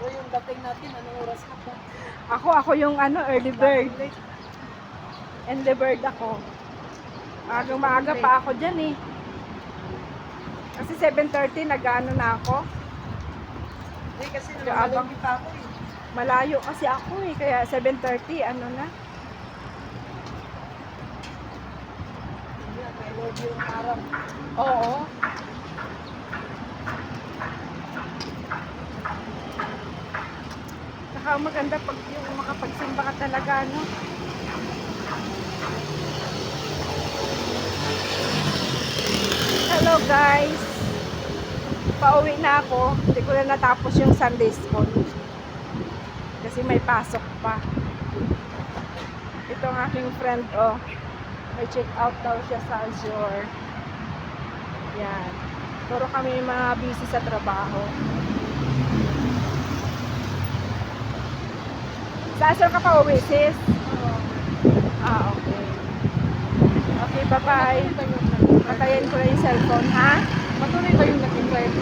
Pero yung dating natin, anong oras na po? Ako yung early bird. Early bird ako. Maagang maaga pa ako dyan eh. Kasi 7:30 nag-ano na ako. Hindi, kasi Abang. namalagi pa ako eh. Malayo kasi ako eh. Kaya 7:30 ano na. May love yung araw. Oo. Saka maganda pag yung makapagsimba ka talaga, no? Hello guys! Pauwi na ako. Hindi ko na natapos yung Sunday school. Kasi may pasok pa. Ito ang aking friend, oh. May check out daw siya sa Azure. Yan. Puro kami mga busy sa trabaho. Sa Azure ka pa uwi, sis? Ah, okay. Okay, bye-bye. Patayin ko na yung cellphone, ha? Matuloy ba yung nag-invite?